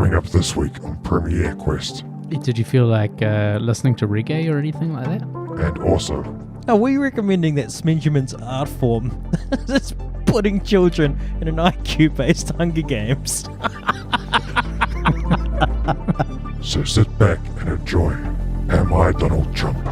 Coming up this week on Premiere Quest. Did you feel like listening to reggae or anything like that? And also... Are we recommending that Smenjamin's art form is putting children in an IQ-based Hunger Games? So sit back and enjoy Am I Donald Trump?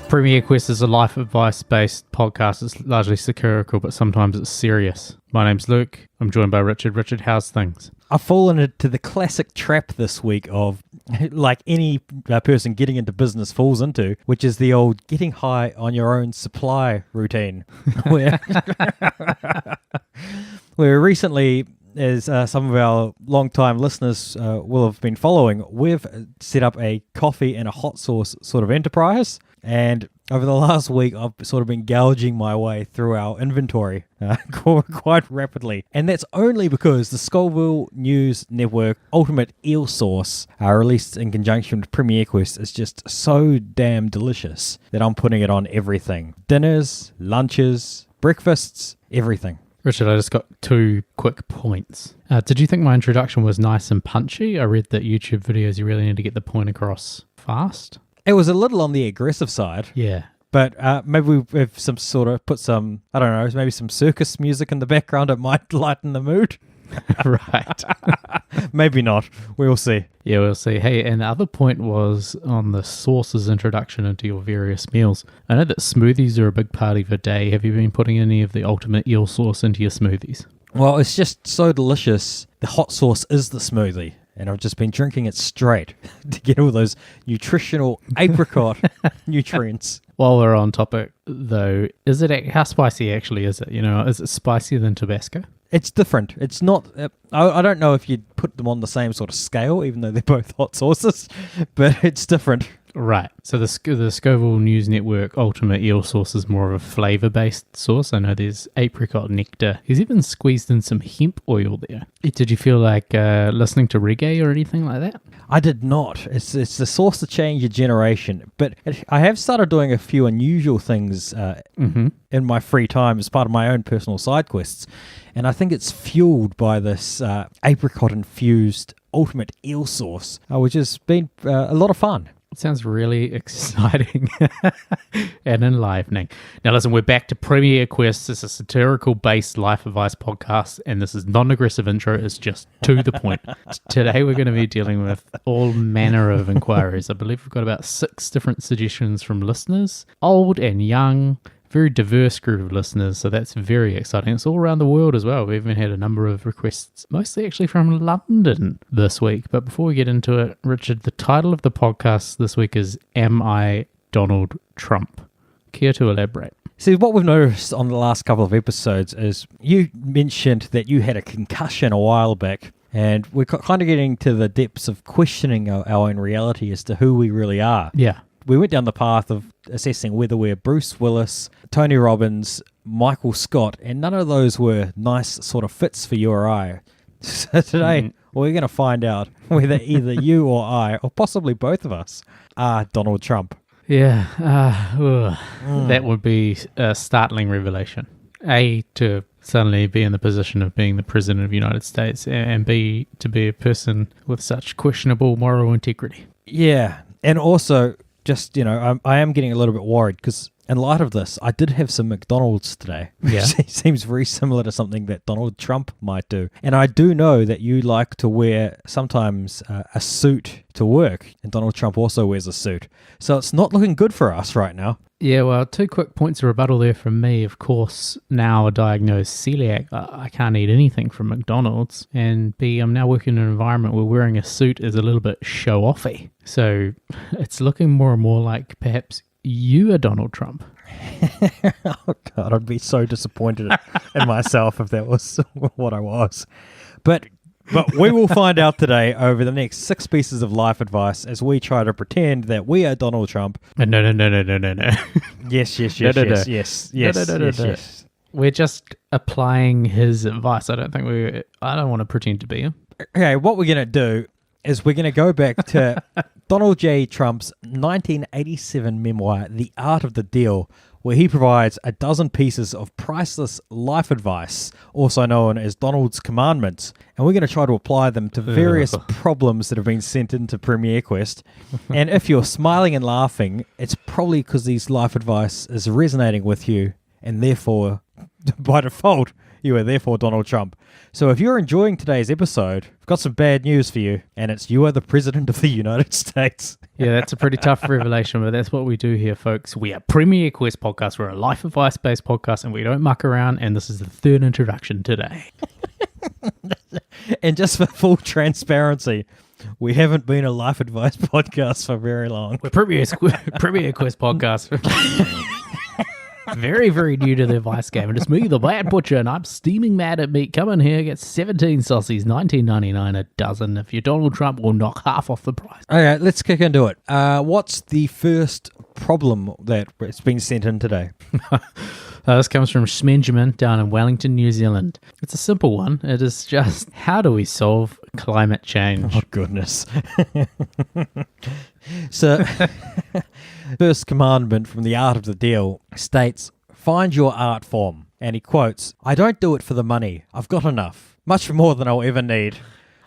Premiere Quest is a life advice-based podcast. It's largely satirical, but sometimes it's serious. My name's Luke. I'm joined by Richard. Richard, how's things? I've fallen into the classic trap this week of, like any person getting into business falls into, which is the old getting high on your own supply routine. where recently, as some of our long-time listeners will have been following, we've set up a coffee and a hot sauce sort of enterprise. And over the last week, I've sort of been gouging my way through our inventory quite rapidly. And that's only because the Scoville News Network Ultimate Eel Sauce, released in conjunction with Premiere Quest, is just so damn delicious that I'm putting it on everything. Dinners, lunches, breakfasts, everything. Richard, I just got 2 quick points. Did you think my introduction was nice and punchy? I read that YouTube videos, you really need to get the point across fast. It was a little on the aggressive side. Yeah. But maybe we've some sort of put some, I don't know, maybe some circus music in the background. It might lighten the mood. Right. Maybe not. We'll see. Yeah, we'll see. Hey, and the other point was on the sauce's introduction into your various meals. I know that smoothies are a big part of your day. Have you been putting any of the ultimate eel sauce into your smoothies? Well, it's just so delicious. The hot sauce is the smoothie. And I've just been drinking it straight to get all those nutritional apricot nutrients. While we're on topic, though, how spicy actually is it? You know, is it spicier than Tabasco? It's different. It's not... I don't know if you'd put them on the same sort of scale, even though they're both hot sauces, but it's different. Right. So the Scoville News Network Ultimate Eel Sauce is more of a flavour-based sauce. I know there's apricot nectar. He's even squeezed in some hemp oil there. Did you feel like listening to reggae or anything like that? I did not. It's the sauce to change your generation. But I have started doing a few unusual things in my free time as part of my own personal side quests. And I think it's fueled by this apricot-infused ultimate eel sauce, which has been a lot of fun. It sounds really exciting and enlivening. Now listen, we're back to Premiere Quest. It's a satirical-based life advice podcast, and this is non-aggressive intro. It's just to the point. Today we're going to be dealing with all manner of inquiries. I believe we've got about 6 different suggestions from listeners, old and young, very diverse group of listeners, so that's very exciting. It's all around the world as well. We even had a number of requests, mostly actually from London this week. But before we get into it, Richard, the title of the podcast this week is Am I Donald Trump? Care to elaborate? See, what we've noticed on the last couple of episodes is you mentioned that you had a concussion a while back, and we're kind of getting to the depths of questioning our own reality as to who we really are. Yeah. We went down the path of assessing whether we're Bruce Willis, Tony Robbins, Michael Scott, and none of those were nice sort of fits for you or I. So today, we're going to find out whether either you or I, or possibly both of us, are Donald Trump. Yeah, that would be a startling revelation. A, to suddenly be in the position of being the President of the United States, and B, to be a person with such questionable moral integrity. Yeah, and also... just, I am getting a little bit worried because in light of this, I did have some McDonald's today. Yeah. Which seems very similar to something that Donald Trump might do. And I do know that you like to wear sometimes a suit to work. And Donald Trump also wears a suit. So it's not looking good for us right now. Yeah, well, 2 quick points of rebuttal there from me. Of course, now a diagnosed celiac, I can't eat anything from McDonald's. And B, I'm now working in an environment where wearing a suit is a little bit show-offy. So it's looking more and more like perhaps you are Donald Trump. Oh, God, I'd be so disappointed in myself if that was what I was. But we will find out today over the next 6 pieces of life advice as we try to pretend that we are Donald Trump. No. Yes. We're just applying his advice. I don't want to pretend to be him. Okay, what we're going to do is we're going to go back to Donald J. Trump's 1987 memoir, The Art of the Deal, where he provides a dozen pieces of priceless life advice, also known as Donald's Commandments, and we're going to try to apply them to various problems that have been sent into Premier Quest. And if you're smiling and laughing, it's probably because these life advice is resonating with you, and therefore, by default, you are therefore Donald Trump. So if you're enjoying today's episode, I've got some bad news for you, and it's you are the President of the United States. Yeah, that's a pretty tough revelation, but that's what we do here, folks. We are Premier Quest Podcast. We're a life advice-based podcast, and we don't muck around, and this is the third introduction today. And just for full transparency, we haven't been a life advice podcast for very long. We're Premier Quest Podcast. Very, very new to the advice game. And it's me, the Bad Butcher, and I'm steaming mad at meat. Come in here, get 17 saucies, $19.99 a dozen. If you're Donald Trump, we'll knock half off the price. Okay, let's kick into it. What's the first problem that it's been sent in today? This comes from Schmenjamin down in Wellington, New Zealand. It's a simple one. It is just, how do we solve climate change? Oh, goodness. So, first commandment from The Art of the Deal states, find your art form. And he quotes, I don't do it for the money. I've got enough. Much more than I'll ever need.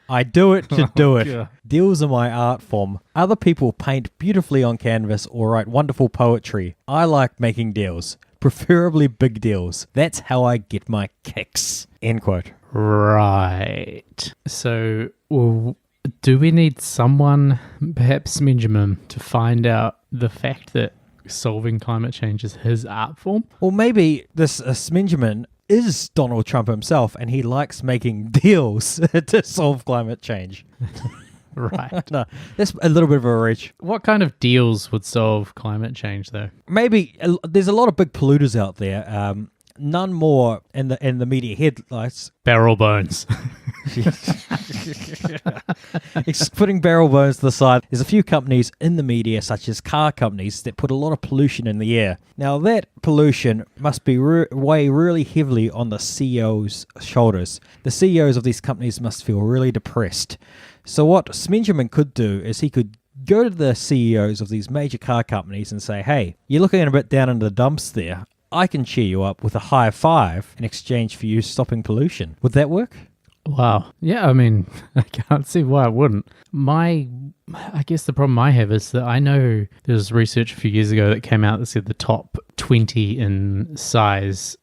I do it to do it. God. Deals are my art form. Other people paint beautifully on canvas or write wonderful poetry. I like making deals. Preferably big deals. That's how I get my kicks. End quote. Right. So, well, do we need someone, perhaps Benjamin, to find out the fact that solving climate change is his art form? Or maybe this Smenjamin is Donald Trump himself and he likes making deals to solve climate change. Right. No, that's a little bit of a reach. What kind of deals would solve climate change, though? Maybe there's a lot of big polluters out there. None more in the media headlights. Barrel bones. Putting barrel bones to the side, there's a few companies in the media, such as car companies, that put a lot of pollution in the air. Now, that pollution must be weigh really heavily on the CEO's shoulders. The CEOs of these companies must feel really depressed. So what Smenjamin could do is he could go to the CEOs of these major car companies and say, hey, you're looking a bit down in the dumps there. I can cheer you up with a high five in exchange for you stopping pollution. Would that work? Wow. Yeah, I mean, I can't see why it wouldn't. I guess the problem I have is that I know there's research a few years ago that came out that said the top 20 in size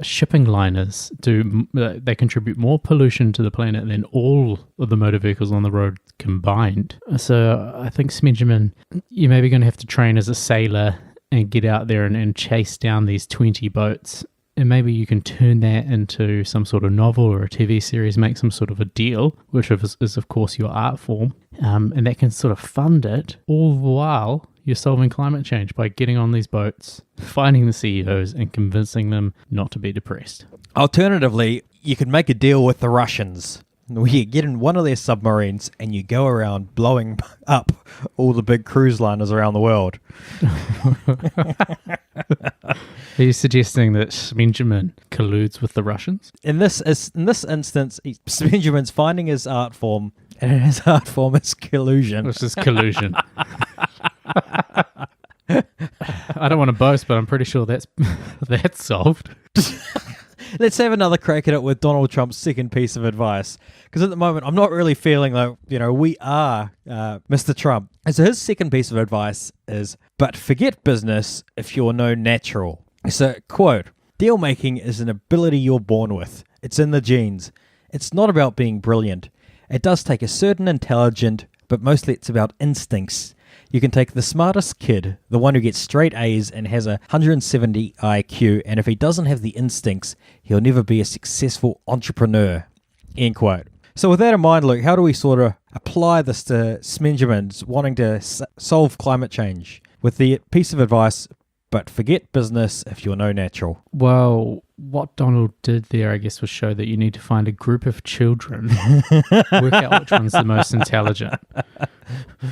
shipping liners they contribute more pollution to the planet than all of the motor vehicles on the road combined. So I think, Smenjamin, you're maybe going to have to train as a sailor and get out there and chase down these 20 boats. And maybe you can turn that into some sort of novel or a TV series, make some sort of a deal, which is of course your art form, and that can sort of fund it, all the while you're solving climate change by getting on these boats, finding the CEOs and convincing them not to be depressed. Alternatively, you could make a deal with the Russians. You get in one of their submarines and you go around blowing up all the big cruise liners around the world. Are you suggesting that Benjamin colludes with the Russians? In this instance, Benjamin's finding his art form, and his art form is collusion. Which is collusion. I don't want to boast, but I'm pretty sure that's solved. Let's have another crack at it with Donald Trump's second piece of advice. Because at the moment, I'm not really feeling like, we are Mr. Trump. And so his second piece of advice is, but forget business if you're no natural. So, quote, deal making is an ability you're born with. It's in the genes. It's not about being brilliant. It does take a certain intelligence, but mostly it's about instincts. You can take the smartest kid, the one who gets straight A's and has a 170 IQ, and if he doesn't have the instincts, he'll never be a successful entrepreneur. End quote. So with that in mind, Luke, how do we sort of apply this to Smenjamin's wanting to solve climate change with the piece of advice, but forget business if you're no natural? Well, what Donald did there, I guess, was show that you need to find a group of children, work out which one's the most intelligent,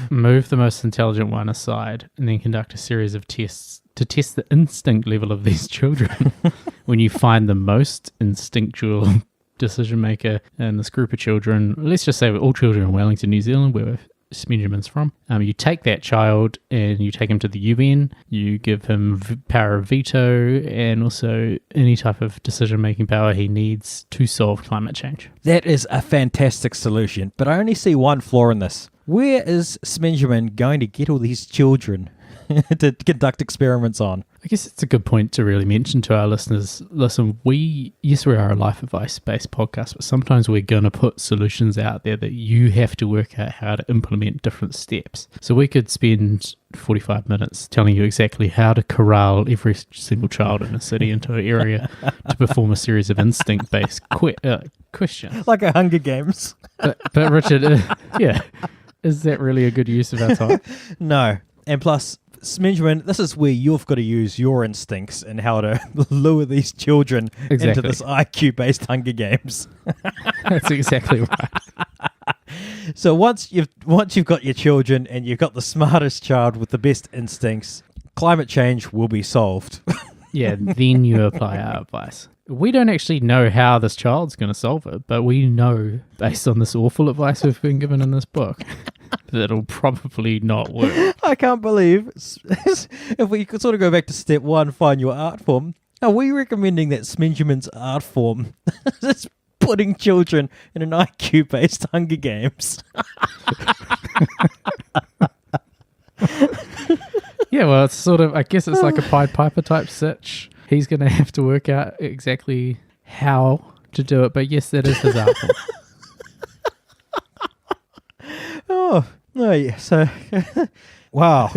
move the most intelligent one aside, and then conduct a series of tests to test the instinct level of these children. When you find the most instinctual decision maker in this group of children, let's just say we're all children in Wellington, New Zealand, where Smenjamin's from. You take that child and you take him to the UN. You give him power of veto and also any type of decision-making power he needs to solve climate change. That is a fantastic solution, but I only see one flaw in this. Where is Smenjamin going to get all these children to conduct experiments on? I guess it's a good point to really mention to our listeners. Listen, we are a life advice-based podcast, but sometimes we're going to put solutions out there that you have to work out how to implement different steps. So we could spend 45 minutes telling you exactly how to corral every single child in a city into an area to perform a series of instinct-based questions. Like a Hunger Games. But Richard, is that really a good use of our time? No. And plus, Smenjamin, this is where you've got to use your instincts and how to lure these children into this IQ-based Hunger Games. That's exactly right. So once you've got your children and you've got the smartest child with the best instincts, climate change will be solved. Yeah, then you apply our advice. We don't actually know how this child's going to solve it, but we know, based on this awful advice we've been given in this book, that it'll probably not work. I can't believe, if we could sort of go back to step one, find your art form, are we recommending that Smenjamin's art form is putting children in an IQ-based Hunger Games? Yeah, well, it's sort of, I guess it's like a Pied Piper type sitch. He's going to have to work out exactly how to do it, but yes, that is his art form. Oh, no, yeah. So, wow.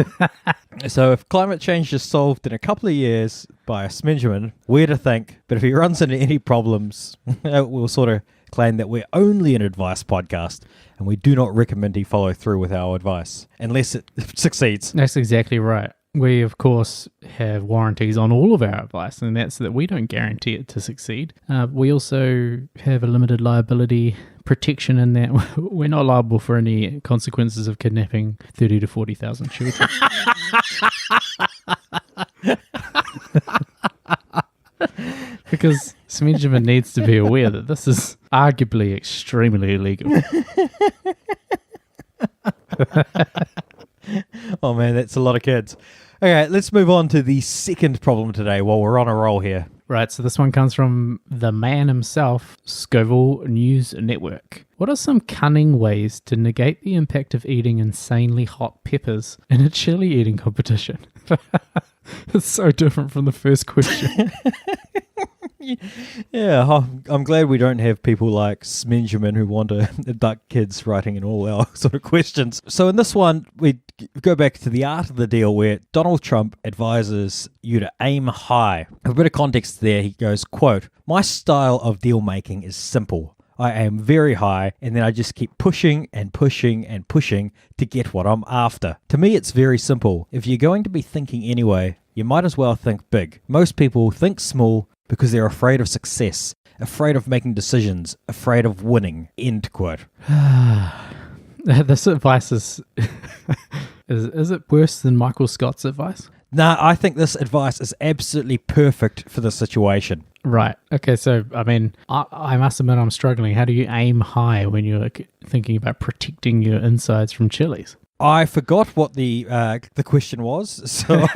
So if climate change is solved in a couple of years by a Smenjamin, we're to think. But if he runs into any problems, we'll sort of claim that we're only an advice podcast and we do not recommend he follow through with our advice unless it succeeds. That's exactly right. We, of course, have warranties on all of our advice, and that's that we don't guarantee it to succeed. We also have a limited liability protection in that we're not liable for any consequences of kidnapping 30 to 40,000 children. Because Smenjamin needs to be aware that this is arguably extremely illegal. Oh man, that's a lot of kids. Okay, let's move on to the second problem today while we're on a roll here. Right, so this one comes from the man himself, Scoville News Network. What are some cunning ways to negate the impact of eating insanely hot peppers in a chili eating competition? It's so different from the first question. Yeah, I'm glad we don't have people like Smenjamin who want to abduct kids writing in all our sort of questions. So in this one, we go back to the art of the deal where Donald Trump advises you to aim high. A bit of context there, he goes, quote, "My style of deal making is simple. I aim very high and then I just keep pushing and pushing and pushing to get what I'm after. To me, it's very simple. If you're going to be thinking anyway, you might as well think big. Most people think small because they're afraid of success, afraid of making decisions, afraid of winning." End quote. This advice is it worse than Michael Scott's advice? Nah, I think this advice is absolutely perfect for the situation. Right. Okay, so, I mean, I must admit I'm struggling. How do you aim high when you're thinking about protecting your insides from chilies? I forgot what the question was, so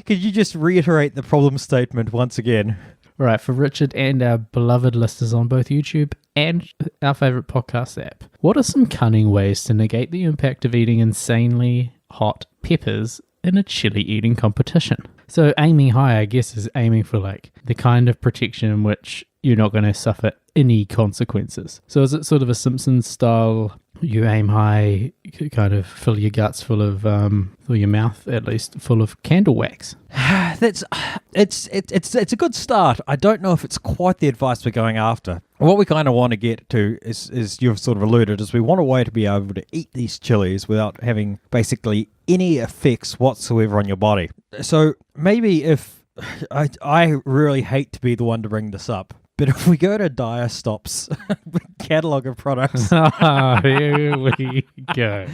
could you just reiterate the problem statement once again? Right, for Richard and our beloved listeners on both YouTube and our favourite podcast app, what are some cunning ways to negate the impact of eating insanely hot peppers in a chili eating competition? So aiming high, I guess, is aiming for like the kind of protection in which you're not going to suffer any consequences. So is it sort of a Simpsons style, you aim high, you kind of fill your guts full of, or your mouth at least, full of candle wax? It's a good start. I don't know if it's quite the advice we're going after. What we kind of want to get to is you've sort of alluded, is we want a way to be able to eat these chilies without having basically any effects whatsoever on your body. So maybe if I really hate to be the one to bring this up, but if we go to Diastop's catalog of products, Here we go.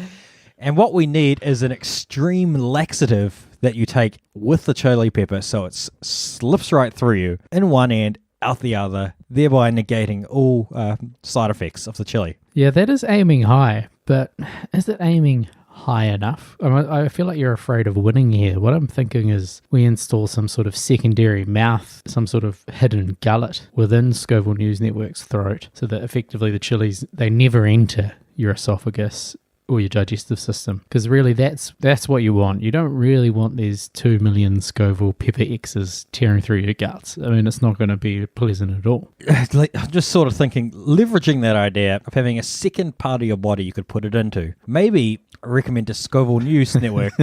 And what we need is an extreme laxative that you take with the chili pepper so it slips right through you in one end, out the other, thereby negating all side effects of the chili. Yeah, that is aiming high, but is it aiming high enough? I feel like you're afraid of winning here. What I'm thinking is we install some sort of secondary mouth, some sort of hidden gullet within Scoville News Network's throat, so that effectively the chilies, they never enter your esophagus or your digestive system, because really that's what you want. You don't really want these 2 million Scoville pepper X's tearing through your guts. I mean, it's not going to be pleasant at all. I'm just sort of thinking, leveraging that idea of having a second part of your body you could put it into. Maybe I recommend to Scoville News Network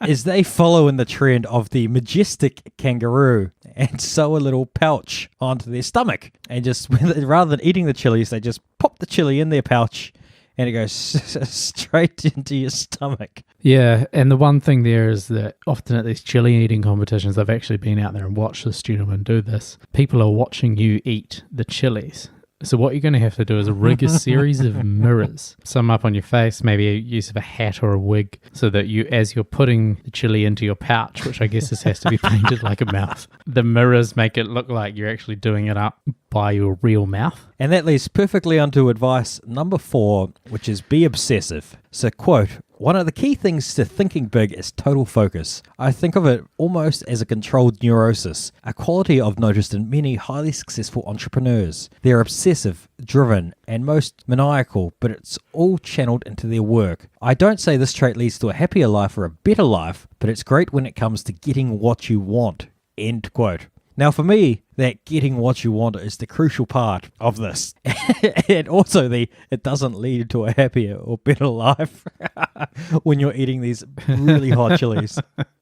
is they follow in the trend of the majestic kangaroo and sew a little pouch onto their stomach, and just rather than eating the chilies, they just pop the chili in their pouch and it goes straight into your stomach. Yeah, and the one thing there is that often at these chili eating competitions, I've actually been out there and watched this gentleman do this. People are watching you eat the chilies. So what you're going to have to do is rig a series of mirrors, some up on your face, maybe a use of a hat or a wig, so that you, as you're putting the chili into your pouch, which I guess this has to be painted like a mouth, the mirrors make it look like you're actually doing it up by your real mouth. And that leads perfectly onto advice number 4, which is be obsessive. So, quote, one of the key things to thinking big is total focus. I think of it almost as a controlled neurosis, a quality I've noticed in many highly successful entrepreneurs. They're obsessive, driven, and most maniacal, but it's all channeled into their work. I don't say this trait leads to a happier life or a better life, but it's great when it comes to getting what you want. End quote. Now, for me, that getting what you want is the crucial part of this. And also it doesn't lead to a happier or better life when you're eating these really hot chilies.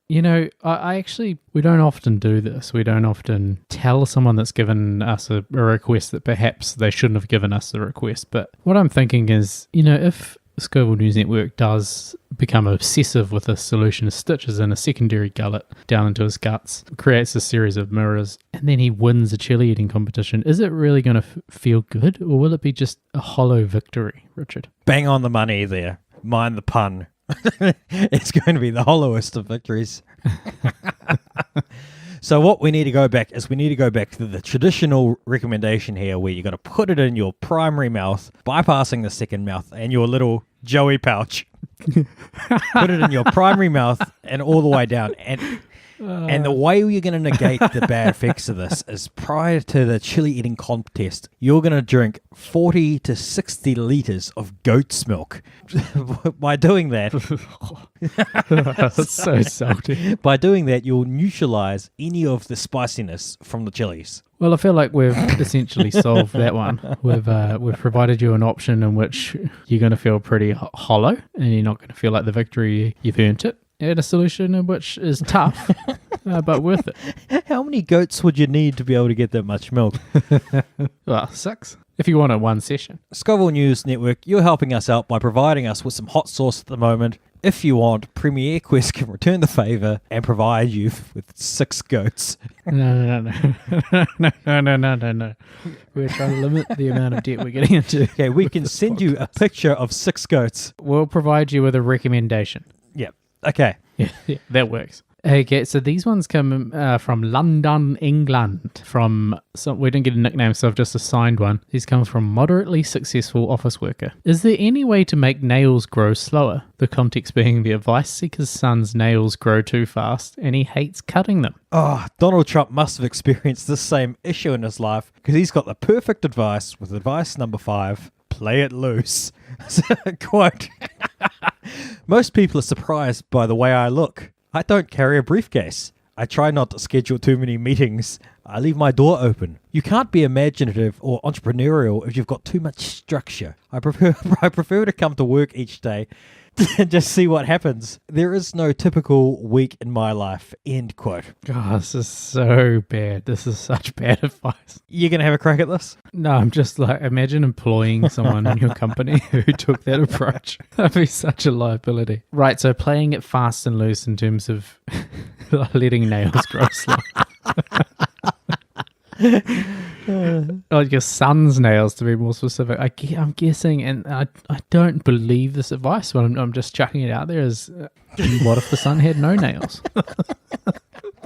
You know, I actually, we don't often do this. We don't often tell someone that's given us a request that perhaps they shouldn't have given us the request. But what I'm thinking is, you know, if Scoville News Network does become obsessive with a solution, stitches in a secondary gullet down into his guts, creates a series of mirrors, and then he wins a chili eating competition, is it really going to feel good, or will it be just a hollow victory, Richard? Bang on the money there. Mind the pun. It's going to be the hollowest of victories. So what we need to go back is to the traditional recommendation here, where you got to put it in your primary mouth, bypassing the second mouth and your little Joey pouch. Put it in your primary mouth and all the way down. And the way you're going to negate the bad effects of this is, prior to the chili eating contest, you're going to drink 40 to 60 litres of goat's milk. By doing that... That's so salty. By doing that, you'll neutralise any of the spiciness from the chilies. Well, I feel like we've essentially solved that one. We've provided you an option in which you're going to feel pretty hollow, and you're not going to feel like the victory, you've earned it. And a solution in which is tough, but worth it. How many goats would you need to be able to get that much milk? Well, 6. If you want it one session. Scoville News Network, you're helping us out by providing us with some hot sauce at the moment. If you want, Premier Quest can return the favour and provide you with 6 goats. No. We're trying to limit the amount of debt we're getting into. Okay, we can send you a picture of 6 goats. We'll provide you with a recommendation. Yeah. Okay. Yeah, that works. Okay, so these ones come from London, England. We didn't get a nickname, so I've just assigned one. These come from moderately successful office worker. Is there any way to make nails grow slower? The context being the advice seeker's son's nails grow too fast, and he hates cutting them. Oh, Donald Trump must have experienced this same issue in his life, because he's got the perfect advice with advice number 5. Play it loose. Quote, most people are surprised by the way I look. I don't carry a briefcase. I try not to schedule too many meetings. I leave my door open. You can't be imaginative or entrepreneurial if you've got too much structure. I prefer to come to work each day and just see what happens. There is no typical week in my life. End quote. God, this is so bad. This is such bad advice. You're going to have a crack at this? No, I'm just like, imagine employing someone in your company who took that approach. That'd be such a liability. Right, so playing it fast and loose in terms of letting nails grow slow. Like your son's nails, to be more specific. I'm guessing, and I don't believe this advice, but I'm just chucking it out there as, what if the son had no nails?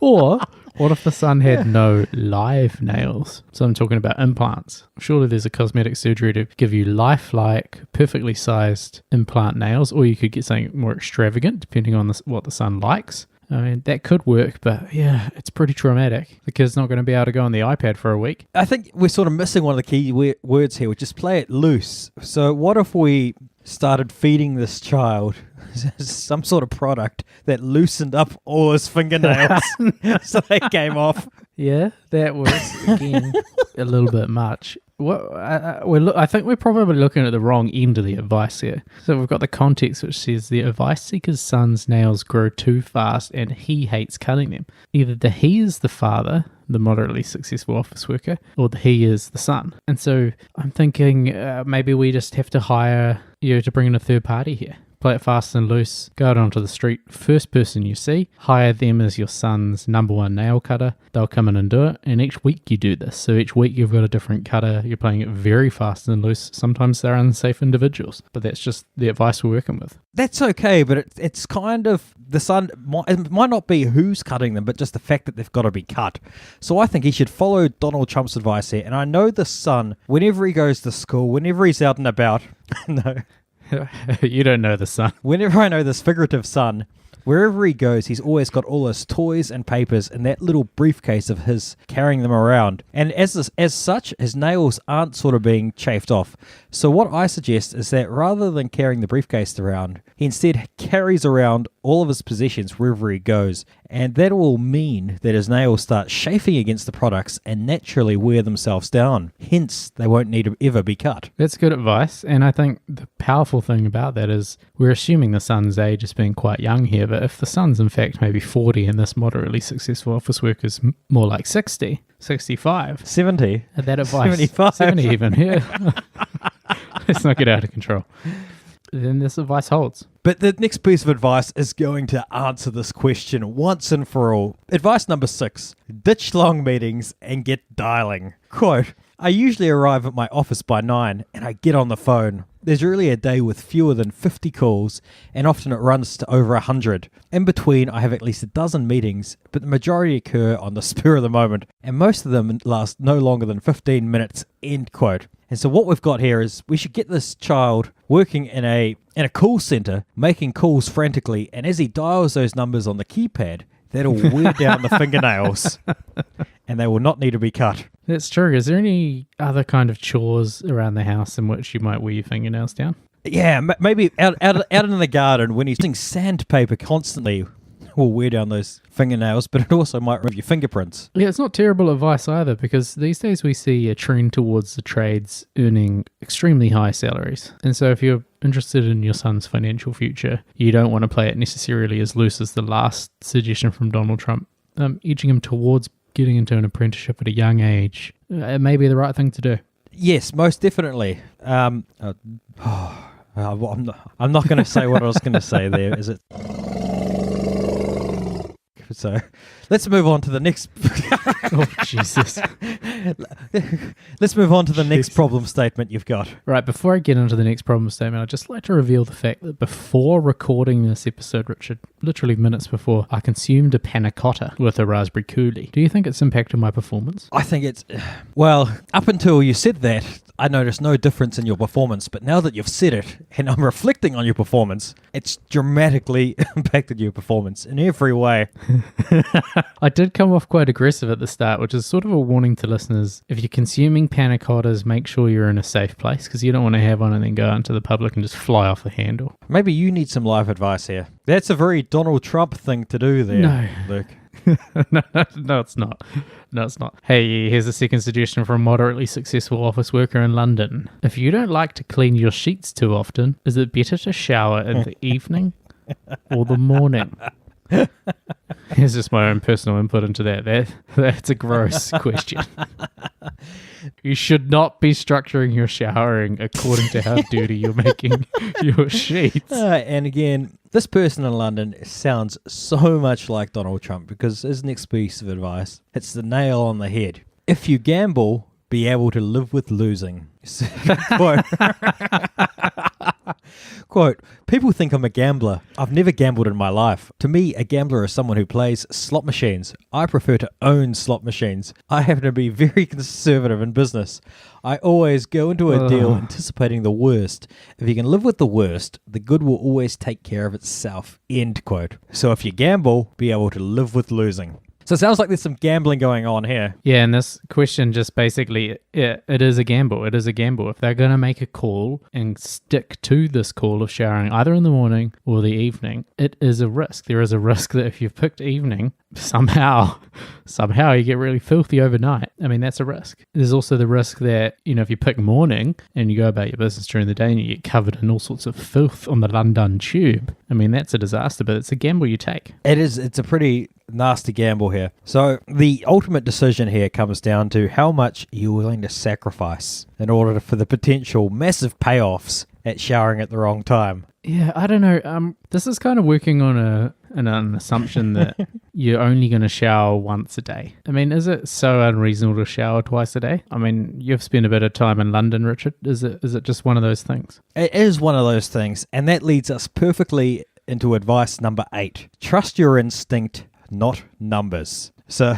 Or What if the son had no live nails? So I'm talking about implants. Surely there's a cosmetic surgery to give you lifelike, perfectly sized implant nails, or you could get something more extravagant depending on what the son likes. I mean, that could work, but yeah, it's pretty traumatic. The kid's not going to be able to go on the iPad for a week. I think we're sort of missing one of the key words here, which is play it loose. So what if we started feeding this child some sort of product that loosened up all his fingernails so they came off? Yeah, that was, again, a little bit much. I think we're probably looking at the wrong end of the advice here. So we've got the context which says the advice seeker's son's nails grow too fast and he hates cutting them. Either the he is the father, the moderately successful office worker, or the he is the son. And so I'm thinking maybe we just have to hire you to bring in a third party here. Play it fast and loose, go out onto the street, first person you see, hire them as your son's number one nail cutter. They'll come in and do it, and each week you do this. So each week you've got a different cutter, you're playing it very fast and loose. Sometimes they're unsafe individuals, but that's just the advice we're working with. That's okay, but it's kind of, the son, it might not be who's cutting them, but just the fact that they've got to be cut. So I think he should follow Donald Trump's advice here, and I know the son, whenever he goes to school, whenever he's out and about, no... You don't know the son. Whenever I know this figurative son, wherever he goes, he's always got all his toys and papers in that little briefcase of his, carrying them around. And as such, his nails aren't sort of being chafed off. So what I suggest is that rather than carrying the briefcase around, he instead carries around all of his possessions wherever he goes. And that will mean that his nails start chafing against the products and naturally wear themselves down. Hence, they won't need to ever be cut. That's good advice. And I think the powerful thing about that is we're assuming the son's age as being quite young here. But if the son's in fact maybe 40 and this moderately successful office worker's more like 60, 65. 70. That advice. 75. 70 even, yeah. Let's not get out of control. Then this advice holds. But the next piece of advice is going to answer this question once and for all. Advice number 6, ditch long meetings and get dialing. Quote, I usually arrive at my office by 9 and I get on the phone. There's really a day with fewer than 50 calls and often it runs to over 100. In between, I have at least a dozen meetings, but the majority occur on the spur of the moment and most of them last no longer than 15 minutes, end quote. And so what we've got here is we should get this child working in a call center, making calls frantically, and as he dials those numbers on the keypad, that'll wear down the fingernails, and they will not need to be cut. That's true. Is there any other kind of chores around the house in which you might wear your fingernails down? Yeah, maybe out in the garden when he's using sandpaper constantly will wear down those fingernails, but it also might remove your fingerprints. Yeah, it's not terrible advice either, because these days we see a trend towards the trades earning extremely high salaries. And so if you're interested in your son's financial future, you don't want to play it necessarily as loose as the last suggestion from Donald Trump. Edging him towards getting into an apprenticeship at a young age, it may be the right thing to do. Yes, most definitely. I'm not going to say what I was going to say there, is it? So let's move on to the next. Oh, Jesus. Let's move on to the next problem statement you've got. Right, before I get into the next problem statement, I'd just like to reveal the fact that before recording this episode, Richard, literally minutes before, I consumed a panna cotta with a raspberry coulis. Do you think it's impacted my performance? I think it's... Well, up until you said that, I noticed no difference in your performance, but now that you've said it, and I'm reflecting on your performance, it's dramatically impacted your performance in every way. I did come off quite aggressive at the start, which is sort of a warning to listeners. If you're consuming panna cottas, make sure you're in a safe place, because you don't want to have one and then go out into the public and just fly off the handle. Maybe you need some life advice here. That's a very Donald Trump thing to do there, No. Luke. No, it's not. No, it's not. Hey, here's a second suggestion from a moderately successful office worker in London. If you don't like to clean your sheets too often, is it better to shower in the evening or the morning? Here's just my own personal input into that. That's a gross question. You should not be structuring your showering according to how dirty you're making your sheets. And again, this person in London sounds so much like Donald Trump because his next piece of advice hits the nail on the head. If you gamble, be able to live with losing. Quote, people think I'm a gambler. I've never gambled in my life. To me, a gambler is someone who plays slot machines. I prefer to own slot machines. I happen to be very conservative in business. I always go into a deal anticipating the worst. If you can live with the worst, the good will always take care of itself. End quote. So if you gamble, be able to live with losing. So it sounds like there's some gambling going on here. Yeah, and this question just basically, it is a gamble. It is a gamble. If they're going to make a call and stick to this call of showering either in the morning or the evening, it is a risk. There is a risk that if you've picked evening, somehow you get really filthy overnight. I mean, that's a risk. There's also the risk that, if you pick morning and you go about your business during the day and you get covered in all sorts of filth on the London tube, I mean, that's a disaster, but it's a gamble you take. It is. It's a pretty nasty gamble here. So the ultimate decision here comes down to how much you're willing to sacrifice in order for the potential massive payoffs at showering at the wrong time. Yeah, I don't know. This is kind of working on an assumption that you're only going to shower once a day. I mean, is it so unreasonable to shower twice a day? I mean, you've spent a bit of time in London, Richard. Is it just one of those things? It is one of those things, and that leads us perfectly into advice number 8. Trust your instinct, not numbers. So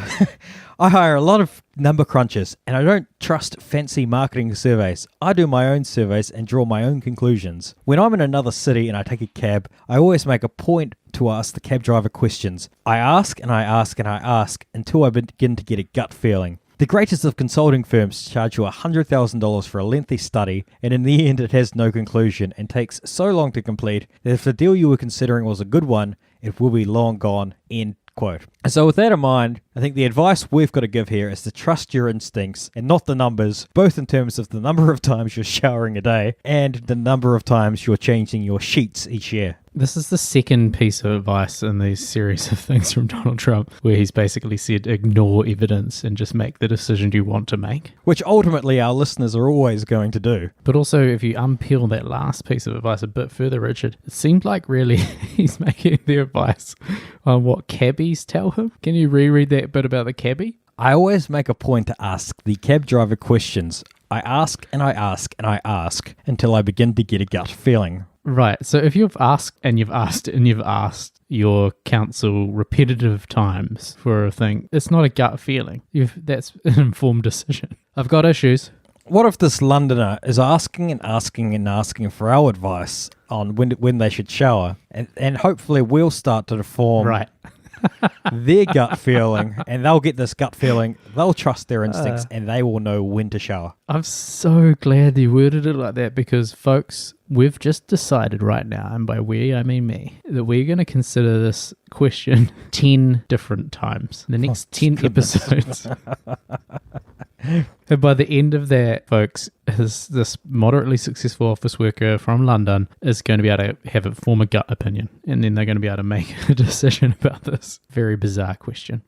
I hire a lot of number crunchers, and I don't trust fancy marketing surveys. I do my own surveys and draw my own conclusions. When I'm in another city and I take a cab, I always make a point to ask the cab driver questions. I ask and I ask and I ask until I begin to get a gut feeling. The greatest of consulting firms charge you $100,000 for a lengthy study, and in the end it has no conclusion and takes so long to complete that if the deal you were considering was a good one, it will be long gone. End quote. And so with that in mind, I think the advice we've got to give here is to trust your instincts and not the numbers, both in terms of the number of times you're showering a day and the number of times you're changing your sheets each year. This is the second piece of advice in these series of things from Donald Trump, where he's basically said ignore evidence and just make the decision you want to make. Which ultimately our listeners are always going to do. But also, if you unpeel that last piece of advice a bit further, Richard, it seemed like really he's making the advice on what cabbies tell him. Can you reread that bit about the cabbie? I always make a point to ask the cab driver questions. I ask and I ask and I ask until I begin to get a gut feeling. Right, so if you've asked and you've asked and you've asked your counsel repetitive times for a thing, it's not a gut feeling. That's an informed decision. I've got issues. What if this Londoner is asking and asking and asking for our advice on when they should shower, and hopefully we'll start to form Right. their gut feeling, and they'll get this gut feeling, they'll trust their instincts, and they will know when to shower. I'm so glad you worded it like that because, folks, we've just decided right now, and by we, I mean me, that we're going to consider this question 10 different times. The next 10 episodes. And by the end of that, folks, this moderately successful office worker from London is going to be able to form a gut opinion, and then they're going to be able to make a decision about this very bizarre question.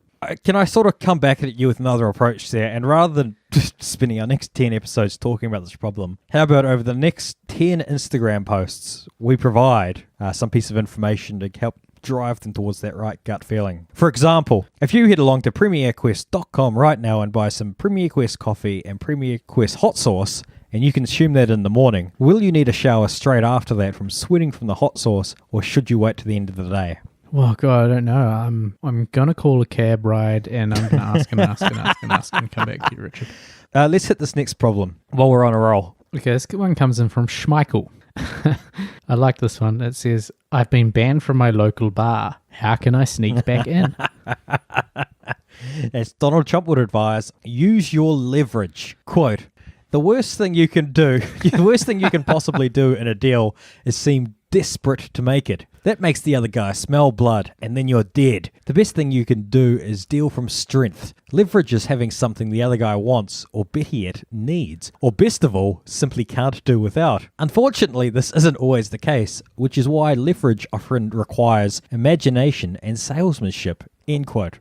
Can I sort of come back at you with another approach there? And rather than just spending our next 10 episodes talking about this problem, how about over the next 10 Instagram posts, we provide some piece of information to help drive them towards that right gut feeling. For example, if you head along to premierquest.com right now and buy some Premier Quest coffee and Premier Quest hot sauce, and you consume that in the morning, will you need a shower straight after that from sweating from the hot sauce, or should you wait to the end of the day? Well, God, I don't know. I'm going to call a cab ride, and I'm going to ask and ask and ask and ask and come back to you, Richard. Let's hit this next problem while we're on a roll. Okay, this one comes in from Schmeichel. I like this one. It says, I've been banned from my local bar. How can I sneak back in? As Donald Trump would advise, use your leverage. Quote, the worst thing you can possibly do in a deal is seem desperate to make it. That makes the other guy smell blood, and then you're dead. The best thing you can do is deal from strength. Leverage is having something the other guy wants, or better yet, needs, or best of all, simply can't do without. Unfortunately, this isn't always the case, which is why leverage often requires imagination and salesmanship. End quote.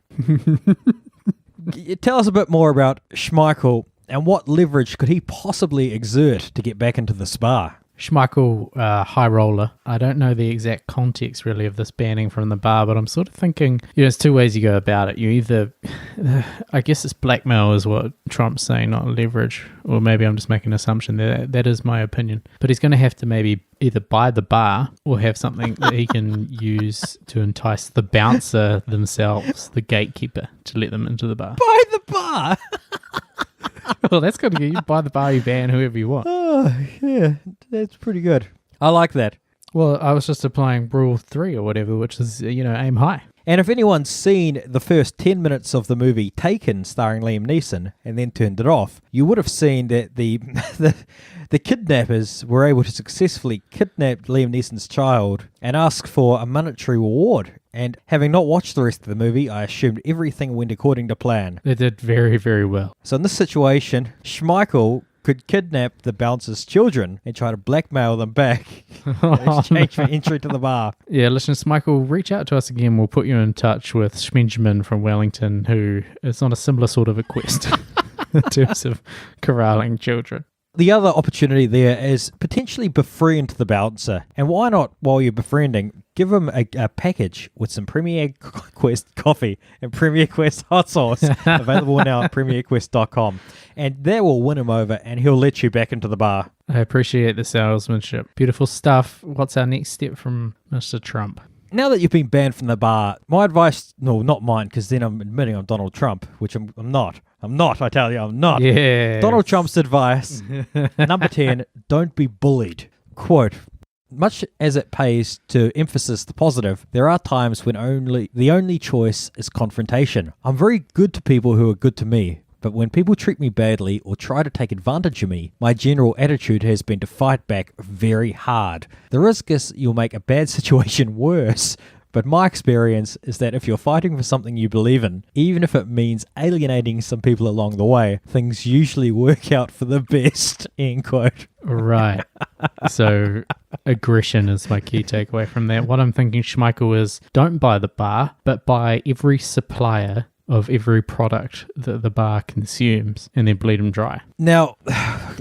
Tell us a bit more about Schmeichel, and what leverage could he possibly exert to get back into the spa? Schmeichel high roller. I don't know the exact context really of this banning from the bar, but I'm sort of thinking, there's two ways you go about it. You either, I guess it's blackmail is what Trump's saying, not leverage, or maybe I'm just making an assumption. That is my opinion. But he's going to have to maybe either buy the bar or have something that he can use to entice the bouncer themselves, the gatekeeper, to let them into the bar. Buy the bar? Well, that's good. You buy the bar, you ban whoever you want. Oh, yeah, that's pretty good. I like that. Well, I was just applying Rule 3 or whatever, which is, aim high. And if anyone's seen the first 10 minutes of the movie Taken starring Liam Neeson and then turned it off, you would have seen that the kidnappers were able to successfully kidnap Liam Neeson's child and ask for a monetary reward. And having not watched the rest of the movie, I assumed everything went according to plan. They did very, very well. So in this situation, Schmeichel could kidnap the bouncer's children and try to blackmail them back in exchange for entry to the bar. Yeah, listeners, Michael, reach out to us again. We'll put you in touch with Schmenjman from Wellington, who is on a similar sort of a quest in terms of corralling children. The other opportunity there is potentially befriend the bouncer. And why not, while you're befriending, give him a package with some Premier Quest coffee and Premier Quest hot sauce, available now at premierquest.com. And that will win him over and he'll let you back into the bar. I appreciate the salesmanship. Beautiful stuff. What's our next step from Mr. Trump? Now that you've been banned from the bar, my advice, no, not mine, because then I'm admitting I'm Donald Trump, which I'm not. I'm not, I tell you, I'm not. Yeah. Donald Trump's advice, number 10, don't be bullied. Quote, much as it pays to emphasize the positive, there are times when the only choice is confrontation. I'm very good to people who are good to me. But when people treat me badly or try to take advantage of me, my general attitude has been to fight back very hard. The risk is you'll make a bad situation worse. But my experience is that if you're fighting for something you believe in, even if it means alienating some people along the way, things usually work out for the best, end quote. Right. So aggression is my key takeaway from that. What I'm thinking, Schmeichel, is don't buy the bar, but buy every supplier of every product that the bar consumes and then bleed them dry. Now,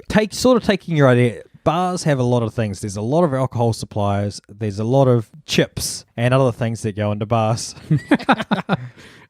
taking your idea, bars have a lot of things. There's a lot of alcohol suppliers. There's a lot of chips and other things that go into bars.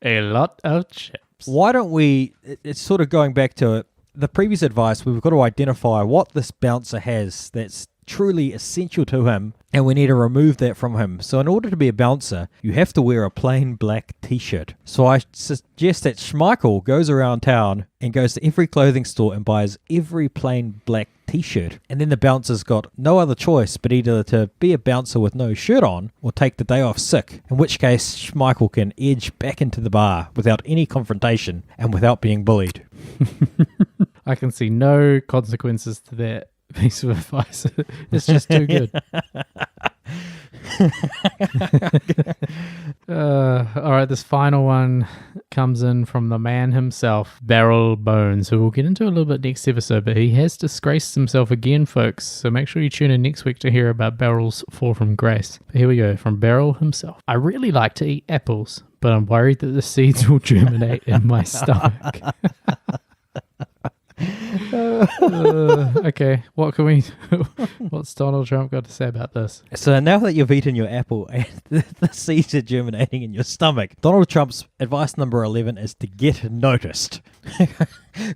A lot of chips. Why don't we, it's sort of going back to the previous advice, we've got to identify what this bouncer has that's truly essential to him, and we need to remove that from him. So in order to be a bouncer, you have to wear a plain black t-shirt. So I suggest that Schmeichel goes around town and goes to every clothing store and buys every plain black t-shirt. And then the bouncer's got no other choice but either to be a bouncer with no shirt on or take the day off sick, in which case Schmeichel can edge back into the bar without any confrontation and without being bullied. I can see no consequences to that piece of advice. It's just too good. All right, this final one comes in from the man himself, Beryl Bones, who we'll get into a little bit next episode, but he has disgraced himself again, folks, so make sure you tune in next week to hear about Beryl's fall from grace. But here we go, from Beryl himself. I really like to eat apples, but I'm worried that the seeds will germinate in my stomach. Okay, what's Donald Trump got to say about this? So now that you've eaten your apple and the seeds are germinating in your stomach, Donald Trump's advice number 11 is to get noticed.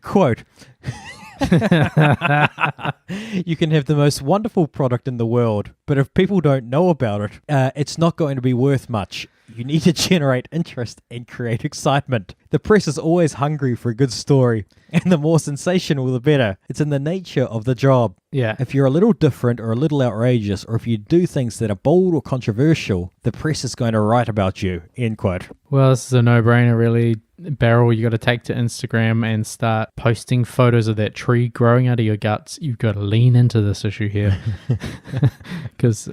Quote, you can have the most wonderful product in the world, but if people don't know about it, it's not going to be worth much. You need to generate interest and create excitement. The press is always hungry for a good story, and the more sensational, the better. It's in the nature of the job. Yeah. If you're a little different or a little outrageous, or if you do things that are bold or controversial, the press is going to write about you, end quote. Well, this is a no-brainer, really. Beryl, you got to take to Instagram and start posting photos of that tree growing out of your guts. You've got to lean into this issue here. Because,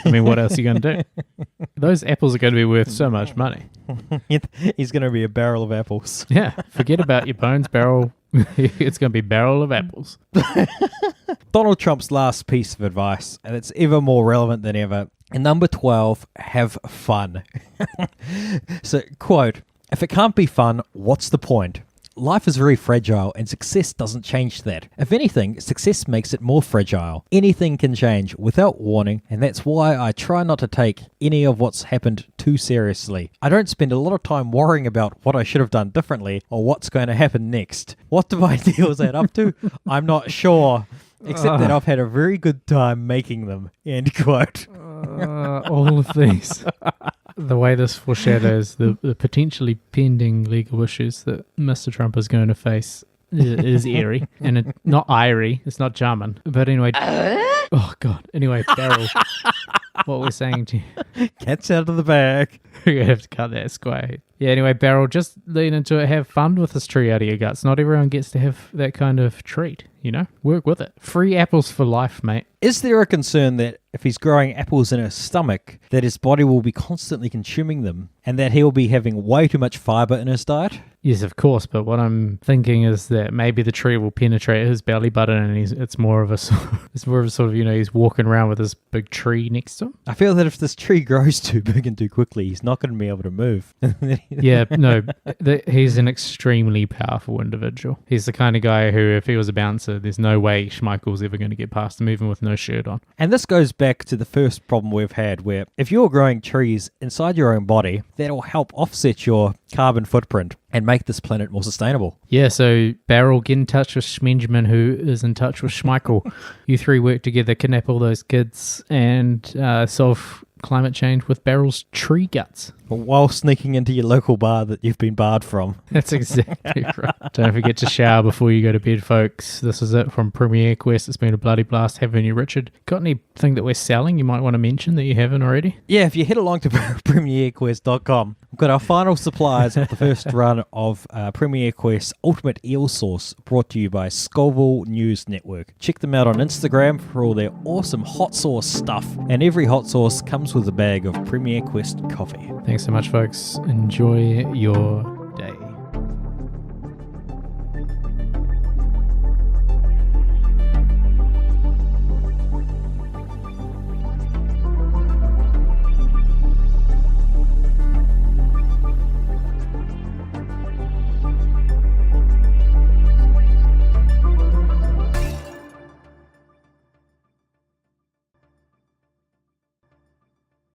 what else are you going to do? Those apples are going to be worth so much money. He's going to be a barrel of apples. Yeah, forget about your bones, Beryl. It's going to be barrel of apples. Donald Trump's last piece of advice, and it's ever more relevant than ever. And number 12, have fun. So, quote, if it can't be fun, what's the point? life is very fragile and success doesn't change that. If anything, success makes it more fragile. Anything can change without warning, and that's why I try not to take any of what's happened too seriously. I don't spend a lot of time worrying about what I should have done differently or what's going to happen next. What do my deals add up to? I'm not sure. Except that I've had a very good time making them. End quote. All of these. The way this foreshadows the potentially pending legal issues that Mr. Trump is going to face is eerie. And not Irie, it's not German. But anyway. Oh, God. Anyway, Daryl, what we're saying to you. Cat's out of the bag. We're going to have to cut that square. Yeah, anyway, Beryl, just lean into it. Have fun with this tree out of your guts. Not everyone gets to have that kind of treat, you know? Work with it. Free apples for life, mate. Is there a concern that if he's growing apples in his stomach, that his body will be constantly consuming them and that he will be having way too much fiber in his diet? Yes, of course, but what I'm thinking is that maybe the tree will penetrate his belly button and it's more of a sort of, you know, he's walking around with this big tree next to him. I feel that if this tree grows too big and too quickly, he's not going to be able to move. Yeah, no, he's an extremely powerful individual. He's the kind of guy who, if he was a bouncer, there's no way Schmeichel's ever going to get past him, even with no shirt on. And this goes back to the first problem we've had, where if you're growing trees inside your own body, that'll help offset your carbon footprint and make this planet more sustainable. Yeah, so Beryl, get in touch with Schmenjman, who is in touch with Schmeichel. You three work together, kidnap all those kids, and solve climate change with Beryl's tree guts. While sneaking into your local bar that you've been barred from. That's exactly right. Don't forget to shower before you go to bed, folks. This is it from Premier Quest. It's been a bloody blast having you, Richard. Got anything that we're selling you might want to mention that you haven't already? Yeah, if you head along to premierquest.com, we've got our final supplies of the first run of Premier Quest Ultimate Eel Sauce, brought to you by Scoville News Network. Check them out on Instagram for all their awesome hot sauce stuff. And every hot sauce comes with a bag of Premier Quest coffee. Thanks so much, folks. Enjoy your